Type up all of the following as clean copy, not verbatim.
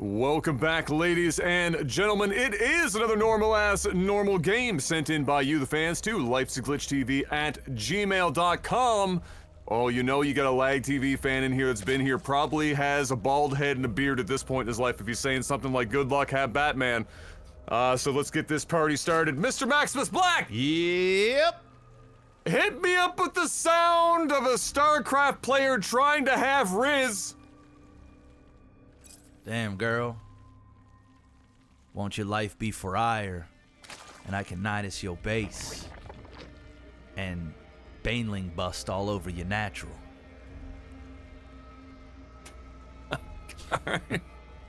Welcome back, ladies and gentlemen. It is another normal game sent in by you, the fans, to Lifesaglitchtv at gmail.com. Oh, you know you got a LAGTV fan in here that's been here, probably has a bald head and a beard at this point in his life if he's saying something like, good luck, have Batman. So let's get this party started. Mr. Maximus Black! Yep! Hit me up with the sound of a StarCraft player trying to have Riz. Damn, girl. Won't your life be for ire, and I can Nidus your base, and Baneling bust all over your natural. Alright.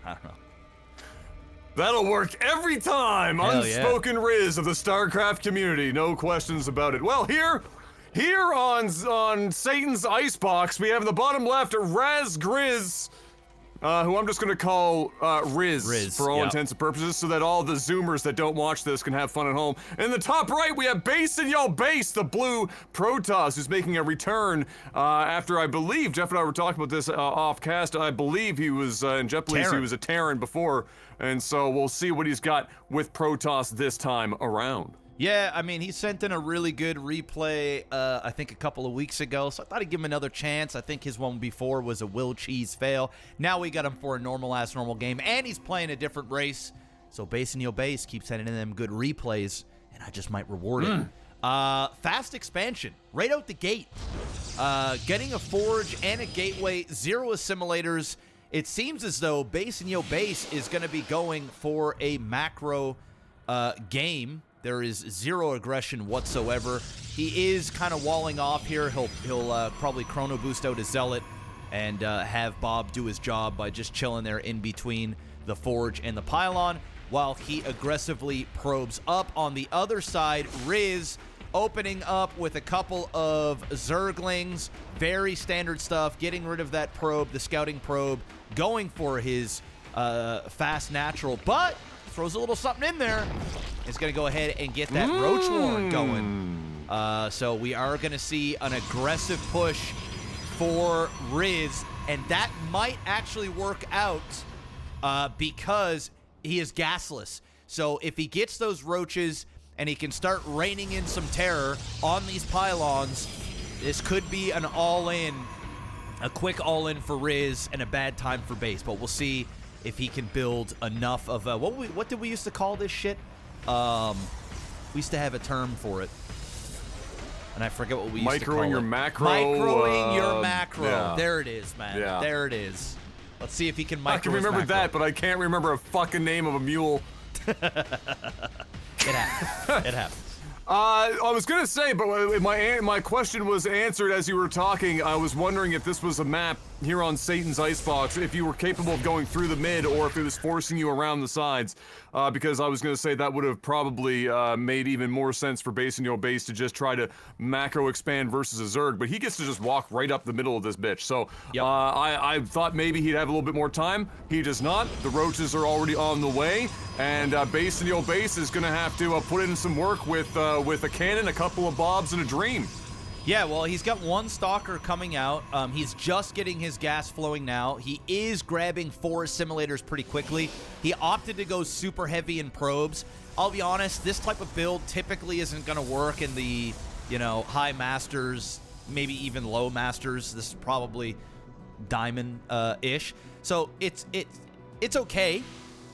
I don't know. That'll work every time. Hell Unspoken Riz of the StarCraft community, no questions about it. Well, here on Satan's Icebox, we have in the bottom left Razgriz, who I'm just gonna call Riz for all intents and purposes, so that all the Zoomers that don't watch this can have fun at home. In the top right, we have BaseInYoBase, the blue Protoss, who's making a return after, I believe, Jeff and I were talking about this off cast. I believe he was in Jeopardy. He was a Terran before, and so we'll see what he's got with Protoss this time around. Yeah, I mean, he sent in a really good replay, I think a couple of weeks ago, so I thought I'd give him another chance. I think his one before was a Will Cheese fail. Now we got him for a normal game, and he's playing a different race. So BaseInYoBase keeps sending in them good replays, and I just might reward it. Fast expansion, right out the gate. Getting a Forge and a Gateway, 0 assimilators. It seems as though BaseInYoBase is going to be going for a macro game. There is 0 aggression whatsoever. He is kind of walling off here. He'll probably chrono boost out his Zealot and have Bob do his job by just chilling there in between the Forge and the Pylon while he aggressively probes up. On the other side, Riz opening up with a couple of Zerglings. Very standard stuff. Getting rid of that probe, the scouting probe. Going for his fast natural, but throws a little something in there. Is going to go ahead and get that Roach Warren going. So we are going to see an aggressive push for Riz, and that might actually work out because he is gasless. So if he gets those roaches and he can start raining in some terror on these pylons, this could be an all-in, a quick all-in for Riz and a bad time for base. But we'll see if he can build enough of a, what did we used to call this shit? We used to have a term for it, and I forget what we used to call it. Microing your macro. Microing your macro. Yeah. There it is, man. Yeah. There it is. Let's see if he can micro I can remember that, but I can't remember a fucking name of a mule. It happens. It happens. I was gonna say, but my question was answered as you were talking. I was wondering if this was a map here on Satan's Icebox, if you were capable of going through the mid, or if it was forcing you around the sides. Because I was gonna say that would have probably made even more sense for BaseInYoBase to just try to macro expand versus a Zerg, but he gets to just walk right up the middle of this bitch. So I thought maybe he'd have a little bit more time. He does not. The roaches are already on the way, and BaseInYoBase is gonna have to put in some work with a cannon, a couple of bobs, and a dream. Yeah, well, he's got one Stalker coming out. He's just getting his gas flowing now. He is grabbing 4 assimilators pretty quickly. He opted to go super heavy in probes. I'll be honest, this type of build typically isn't going to work in the, high masters, maybe even low masters. This is probably diamond-ish. So it's okay.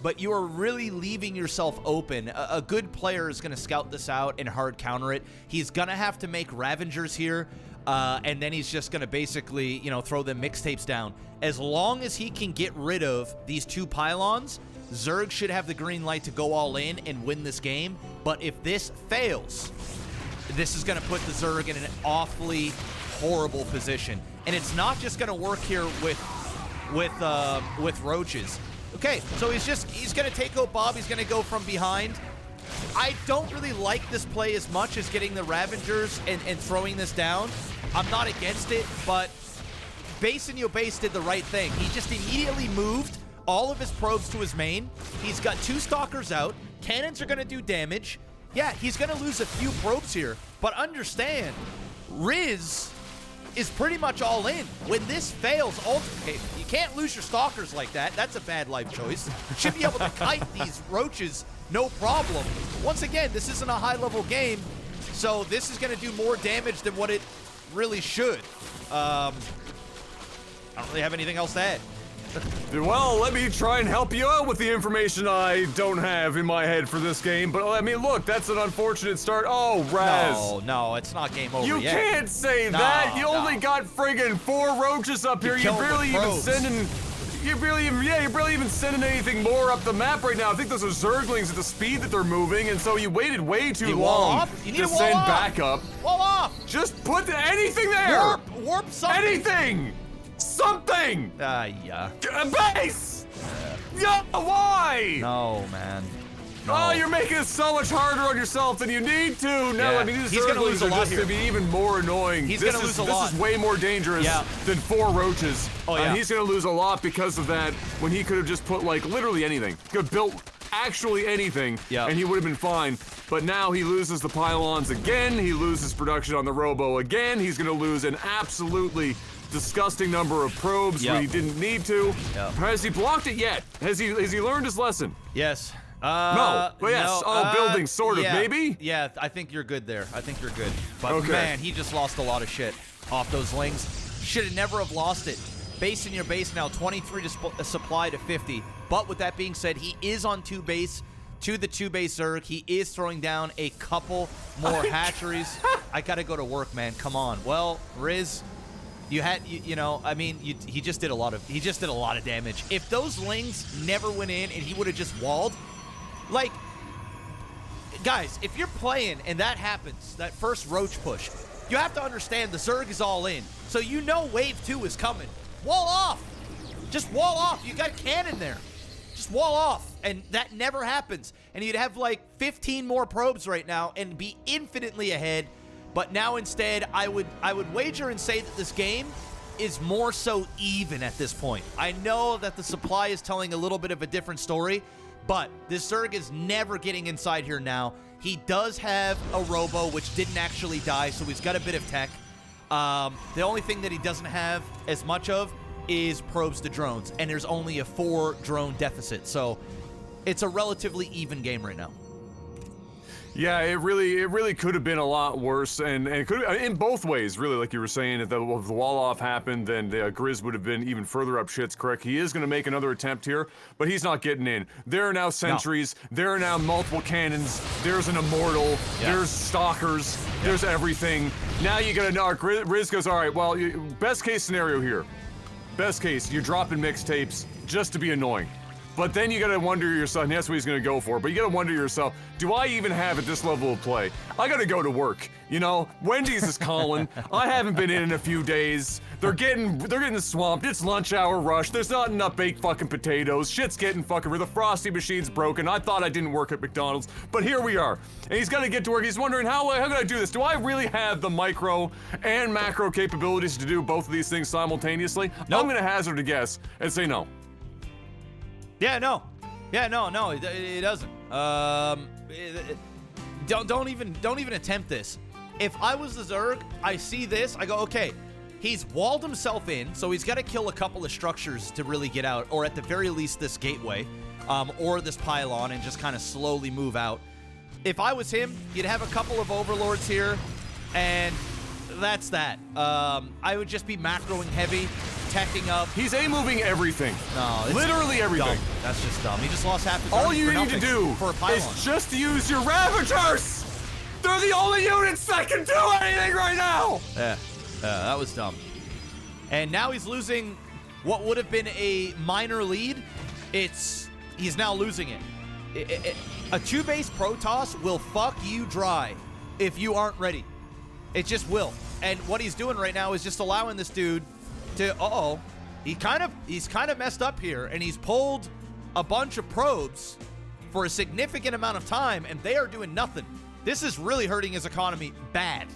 But you are really leaving yourself open. A good player is going to scout this out and hard counter it. He's going to have to make Ravengers here, and then he's just going to basically, throw them mixtapes down. As long as he can get rid of these 2 pylons, Zerg should have the green light to go all in and win this game. But if this fails, this is going to put the Zerg in an awfully horrible position. And it's not just going to work here with roaches. Okay, so he's going to take out Bob. He's going to go from behind. I don't really like this play as much as getting the Ravengers and throwing this down. I'm not against it, but BaseInYoBase did the right thing. He just immediately moved all of his probes to his main. He's got 2 Stalkers out. Cannons are going to do damage. Yeah, he's going to lose a few probes here, but understand, Riz is pretty much all in. When this fails, okay, you can't lose your stalkers like that. That's a bad life choice. Should be able to kite these roaches, no problem. Once again, this isn't a high-level game, so this is going to do more damage than what it really should. I don't really have anything else to add. Well, let me try and help you out with the information I don't have in my head for this game. But I mean, look, that's an unfortunate start. Oh, Raz. No, it's not game over You yet. can't say that. You only got friggin' 4 roaches up here. You're barely even sending. You're barely even sending anything more up the map right now. I think those are Zerglings at the speed that they're moving, and so you waited way too long to send backup. Wall off. Just put anything there. Warp something. Anything. Something! Yeah. A base! Yeah, why? No, man. No. Oh, you're making it so much harder on yourself than you need to. No, Yeah. I mean, these He's gonna lose a lot just here. to be even more annoying. He's gonna lose a lot. This is way more dangerous than 4 roaches. Oh, yeah. And he's gonna lose a lot because of that, when he could have just put, like, literally anything. Could have built actually anything, and he would have been fine. But now he loses the pylons again. He loses production on the robo again. He's gonna lose an absolutely disgusting number of probes when he didn't need to. Has he blocked it yet? Has he learned his lesson? Yes. No. But yes. No, building, sort of, yeah, maybe? Yeah, I think you're good there. I think you're good. But man, he just lost a lot of shit off those lings. Should have never have lost it. Base in your base now, 23 to supply to 50. But with that being said, he is on 2 base to the 2 base Zerg. He is throwing down a couple more hatcheries. I gotta go to work, man. Come on. Well, Riz, you know, I mean, he just did a lot of damage. If those lings never went in and he would have just walled, like, guys, if you're playing and that happens, that first roach push, you have to understand the Zerg is all in. So you know wave 2 is coming. Wall off. Just wall off. You got cannon there. Just wall off. And that never happens. And you'd have like 15 more probes right now and be infinitely ahead. But now instead, I would wager and say that this game is more so even at this point. I know that the supply is telling a little bit of a different story, but this Zerg is never getting inside here now. He does have a robo, which didn't actually die, so he's got a bit of tech. The only thing that he doesn't have as much of is probes to drones, and there's only a 4 drone deficit, so it's a relatively even game right now. Yeah, it really could have been a lot worse, and it could have, in both ways, really, like you were saying. If the wall off happened, then the Grizz would have been even further up shit's creek. He is going to make another attempt here, but he's not getting in. There are now sentries. No. There are now multiple cannons. There's an immortal. There's stalkers. There's everything. Now you got to know. Grizz goes, all right, well, best case scenario here. Best case, you're dropping mixtapes just to be annoying. But then you gotta wonder yourself, and that's what he's gonna go for, but you gotta wonder yourself, do I even have at this level of play? I gotta go to work, you know? Wendy's is calling. I haven't been in a few days. They're getting swamped. It's lunch hour rush. There's not enough baked fucking potatoes. Shit's getting fucking the frosty machine's broken. I thought I didn't work at McDonald's, but here we are. And he's gotta get to work. He's wondering, how can I do this? Do I really have the micro and macro capabilities to do both of these things simultaneously? Nope. I'm gonna hazard a guess and say no. Yeah, no, it doesn't. Don't even attempt this. If I was the Zerg, I see this, I go, okay, he's walled himself in, so he's got to kill a couple of structures to really get out, or at the very least this gateway, or this pylon, and just kind of slowly move out. If I was him, you'd have a couple of overlords here, and that's that. I would just be macroing heavy, teching up. He's A-moving everything. No, it's literally everything. Dumb. That's just dumb. He just lost half his All army you for need to do for a pylon. is just use your Ravagers! They're the only units that can do anything right now! Yeah, that was dumb. And now he's losing what would have been a minor lead. He's now losing it. A 2-base Protoss will fuck you dry if you aren't ready. It just will. And what he's doing right now is just allowing this dude to, he's kind of messed up here, and he's pulled a bunch of probes for a significant amount of time, and they are doing nothing. This is really hurting his economy bad.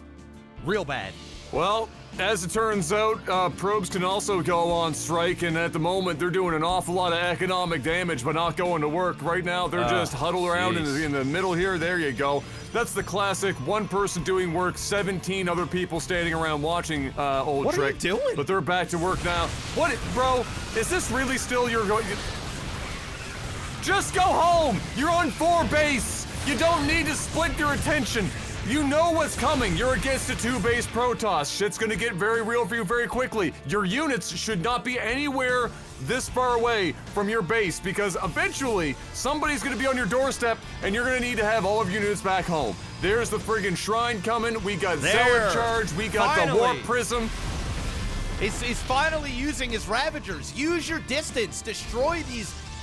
Real bad. Well, as it turns out, probes can also go on strike, and at the moment they're doing an awful lot of economic damage by not going to work. Right now, they're just huddled around in the middle here. There you go. That's the classic one person doing work, 17 other people standing around watching old what trick. What are you doing? But they're back to work now. What, bro? Is this really still your going? Just go home. You're on 4 base. You don't need to split your attention. You know what's coming. You're against a 2-base Protoss. Shit's gonna get very real for you very quickly. Your units should not be anywhere this far away from your base because eventually somebody's gonna be on your doorstep and you're gonna need to have all of your units back home. There's the friggin' shrine coming. We got Zealot charge. We got the Warp Prism. He's finally using his Ravagers. Use your distance. Destroy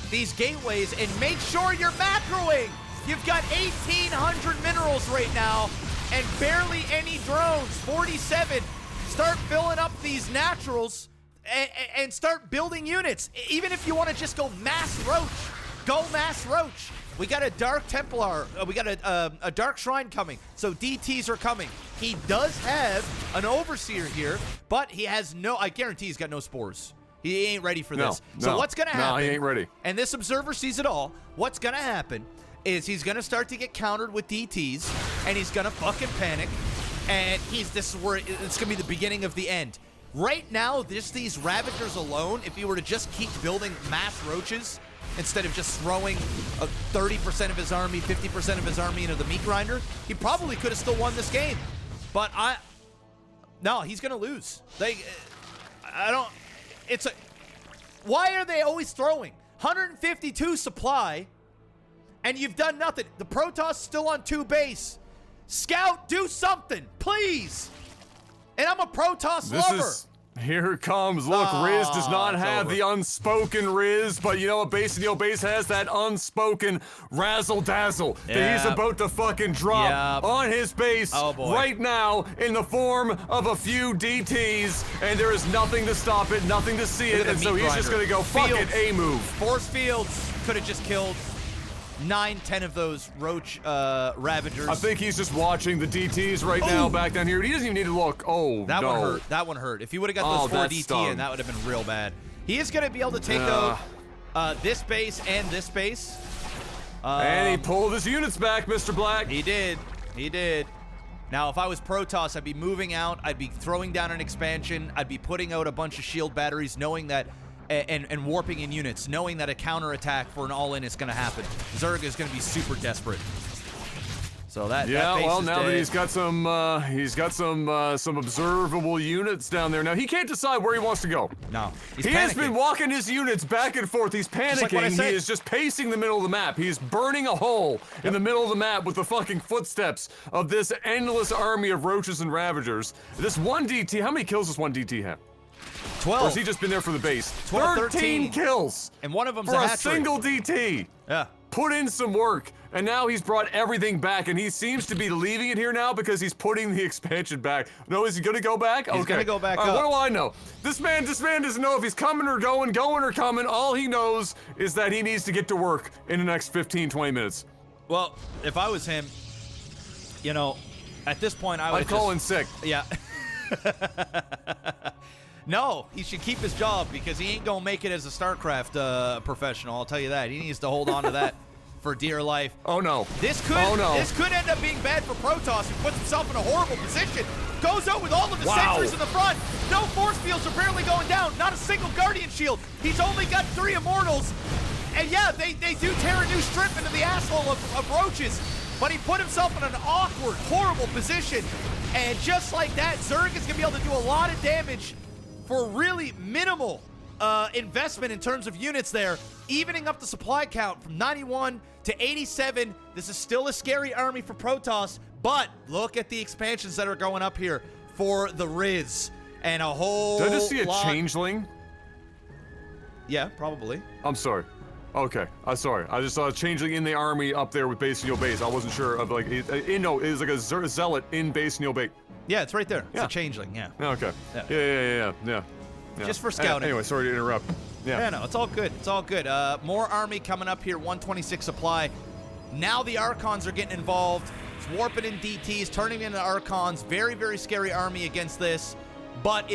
these gateways and make sure you're macroing. You've got 1,800 minerals right now and barely any drones. 47. Start filling up these naturals and start building units. Even if you want to just go mass roach, go mass roach. We got a Dark Templar. We got a Dark Shrine coming. So DTs are coming. He does have an Overseer here, but he has no, I guarantee he's got no spores. He ain't ready for this. So what's going to happen? No, he ain't ready. And this Observer sees it all. What's going to happen is he's going to start to get countered with DTs, and he's going to fucking panic, and this is where it's going to be the beginning of the end. Right now, these Ravagers alone, if he were to just keep building mass roaches, instead of just throwing 30% of his army, 50% of his army into the meat grinder, he probably could have still won this game. But no, he's going to lose. Why are they always throwing? 152 supply, and you've done nothing. The Protoss still on 2 base. Scout, do something, please. And I'm a Protoss lover. Here it comes. Look, Riz does not have the unspoken Riz, but you know what BaseInYoBase has? That unspoken razzle-dazzle that he's about to fucking drop on his base right now in the form of a few DTs, and there is nothing to stop it, nothing to see it, and so he's just gonna go, fuck it, A-move. Force fields could have just killed 9-10 of those roach Ravagers. I think he's just watching the DTs right now back down here. He doesn't even need to look. Oh, that no. one hurt. That one hurt. If he would have got those 4 DT in, that would have been real bad. He is going to be able to take out this base and this base. And he pulled his units back, Mr. Black. He did. He did. Now, if I was Protoss, I'd be moving out. I'd be throwing down an expansion. I'd be putting out a bunch of shield batteries, knowing that and warping in units, knowing that a counterattack for an all-in is going to happen. Zerg is going to be super desperate. So that base well, is now dead. that he's got some observable units down there. Now he can't decide where he wants to go. No, he has been walking his units back and forth. He's panicking. He is just pacing the middle of the map. He's burning a hole in the middle of the map with the fucking footsteps of this endless army of roaches and ravagers. This one DT, how many kills does one DT have? 12. Or has he just been there for the base? 13 kills. And one of them's for a a hat-trick. single DT. Yeah. Put in some work, and now he's brought everything back, and he seems to be leaving it here now because he's putting the expansion back. No, is he gonna go back? He's gonna go back up. What do I know? This man doesn't know if he's coming or going or coming. All he knows is that he needs to get to work in the next 15, 20 minutes. Well, if I was him, you know, at this point I would I'd call in sick. Yeah. No, he should keep his job because he ain't gonna make it as a StarCraft professional. I'll tell you that. He needs to hold on to that for dear life. Oh no. This could end up being bad for Protoss. He puts himself in a horrible position. Goes out with all of the sentries in the front. No force fields are barely going down. Not a single Guardian shield. He's only got 3 Immortals. And yeah, they do tear a new strip into the asshole of roaches. But he put himself in an awkward, horrible position. And just like that, Zerg is gonna be able to do a lot of damage for really minimal investment in terms of units there, evening up the supply count from 91 to 87. This is still a scary army for Protoss, but look at the expansions that are going up here for the Riz and a whole Did I just see a changeling? Yeah, probably. I'm sorry. Okay, I'm sorry. I just saw a changeling in the army up there with BaseInYoBase. I wasn't sure of like, no, it was like a zealot in BaseInYoBase. Yeah, it's right there. It's a changeling, yeah. Okay. Yeah. Just for scouting. Anyway, sorry to interrupt. Yeah, no, it's all good. It's all good. More army coming up here, 126 supply. Now the Archons are getting involved. It's warping in DTs, turning into Archons. Very, very scary army against this. But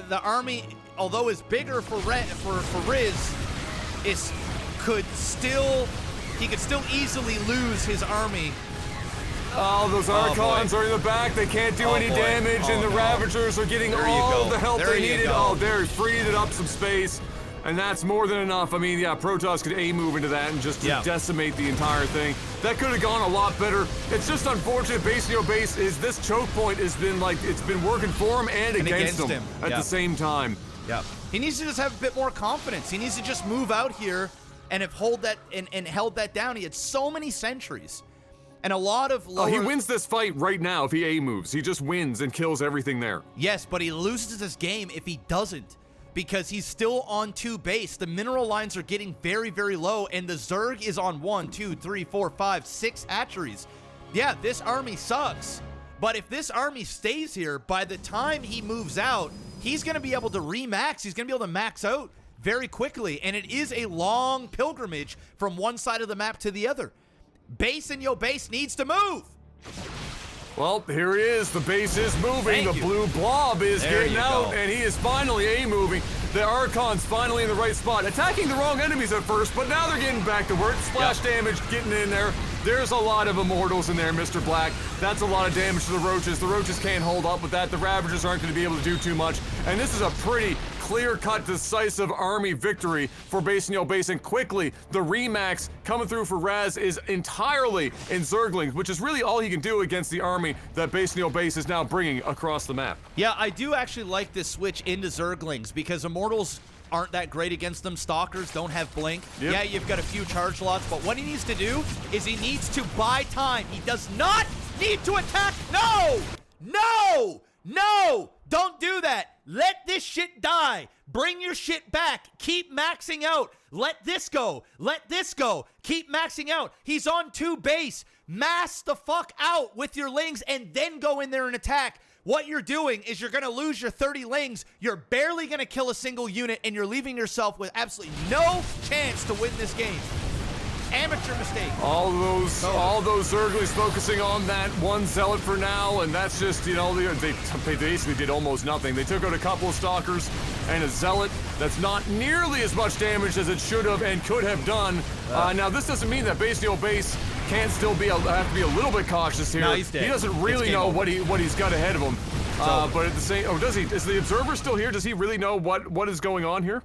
the army, although is bigger for Riz, he could still easily lose his army. Oh, those Archons are in the back. They can't do any damage, and the Ravagers are getting all the help they needed. Oh, they're freed up some space, and that's more than enough. I mean, yeah, Protoss could A-move into that and just decimate the entire thing. That could have gone a lot better. It's just unfortunate. BaseInYoBase is this choke point has been like it's been working for him and against him at the same time. Yeah, he needs to just have a bit more confidence. He needs to just move out here and have held that down. He had so many sentries. And a lot of lower... he wins this fight right now if he A-moves. He just wins and kills everything there. Yes, but he loses this game if he doesn't, because he's still on 2 base. The mineral lines are getting very, very low, and the Zerg is on 1, 2, 3, 4, 5, 6 hatcheries. Yeah, this army sucks, but if this army stays here, by the time he moves out, he's going to be able to remax. He's going to be able to max out very quickly, and it is a long pilgrimage from one side of the map to the other. BaseInYoBase needs to move. Well, here he is. The base is moving. The blue blob is getting out, and he is finally A-moving. The Archon's finally in the right spot. Attacking the wrong enemies at first, but now they're getting back to work. Splash damage getting in there. There's a lot of Immortals in there, Mr. Black. That's a lot of damage to the Roaches. The Roaches can't hold up with that. The Ravagers aren't going to be able to do too much. And this is a pretty clear-cut, decisive army victory for BaseInYoBase. And quickly, the Remax coming through for Raz is entirely in Zerglings, which is really all he can do against the army that BaseInYoBase is now bringing across the map. Yeah, I do actually like this switch into Zerglings because Immortals aren't that great against them. Stalkers don't have blink. Yeah, you've got a few charge lots, but what he needs to do is he needs to buy time. He does not need to attack. No! No! No! Don't do that. Let this shit die. Bring your shit back. Keep maxing out. Let this go. Let this go. Keep maxing out. He's on 2 base. Mass the fuck out with your lings and then go in there and attack. What you're doing is you're going to lose your 30 lings. You're barely going to kill a single unit, and you're leaving yourself with absolutely no chance to win this game. Amateur mistake. All those Zerglings focusing on that one Zealot for now, and that's just, you know, they basically did almost nothing. They took out a couple of Stalkers and a Zealot. That's not nearly as much damage as it should have and could have done. Now, this doesn't mean that BaseInYoBase can't still have to be a little bit cautious here. No, he's dead. He doesn't really know what he's got ahead of him. But at the same, does he? Is the Observer still here? Does he really know what is going on here?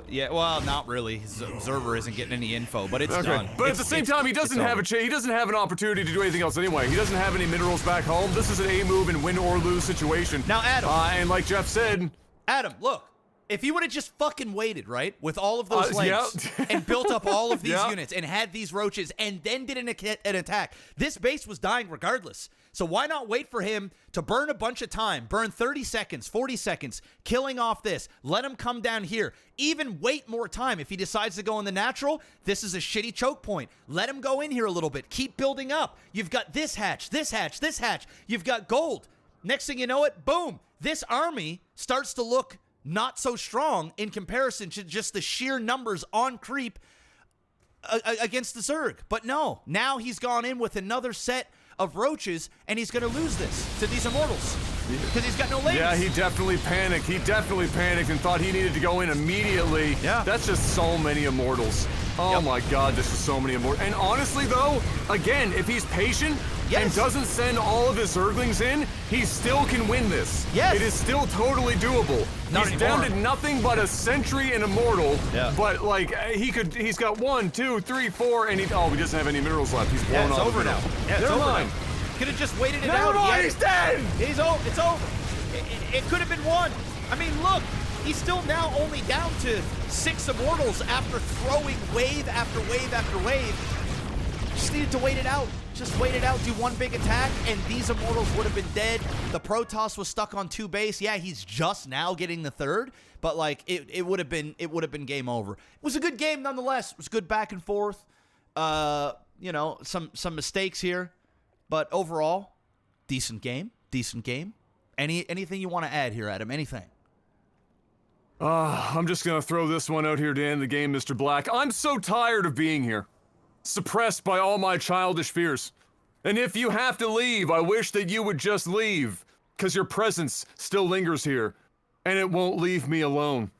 Yeah. Well, not really. His Observer isn't getting any info, but it's done. But at the same time, he doesn't have he doesn't have an opportunity to do anything else anyway. He doesn't have any minerals back home. This is an A-move and win or lose situation. Now, Adam. And like Jeff said, Adam, look. If he would have just fucking waited, right, with all of those lanes and built up all of these units and had these Roaches and then did an attack, this base was dying regardless. So why not wait for him to burn a bunch of time, burn 30 seconds, 40 seconds, killing off this, let him come down here, even wait more time. If he decides to go in the natural, this is a shitty choke point. Let him go in here a little bit. Keep building up. You've got this hatch, this hatch, this hatch. You've got gold. Next thing you know it, boom, this army starts to look not so strong in comparison to just the sheer numbers on creep against the Zerg. But no, now he's gone in with another set of Roaches, and he's going to lose this to these Immortals because he's got no lanes. Yeah, he definitely panicked. He definitely panicked and thought he needed to go in immediately. Yeah. That's just so many Immortals. Oh my God, this is so many Immortals. And honestly, though, again, if he's patient and doesn't send all of his Zerglings in, he still can win this. Yes. It is still totally doable. He's down to nothing but a Sentry and Immortal. Yeah. But like he's got 1, 2, 3, 4, and he doesn't have any minerals left. He's blown it's off. over now. Yeah, it's over now. Could have just waited it out. He's dead. It's over. It could have been 1. I mean, look. He's still now only down to 6 Immortals after throwing wave after wave after wave. Just needed to wait it out. Just wait it out, do one big attack, and these Immortals would have been dead. The Protoss was stuck on 2 base. Yeah, he's just now getting the 3rd, but like it would have been game over. It was a good game nonetheless. It was good back and forth. You know, some mistakes here, but overall, decent game. Decent game. Anything you want to add here, Adam? Anything? I'm just gonna throw this one out here to end the game, Mr. Black. I'm so tired of being here. Suppressed by all my childish fears. And if you have to leave, I wish that you would just leave, because your presence still lingers here, and it won't leave me alone.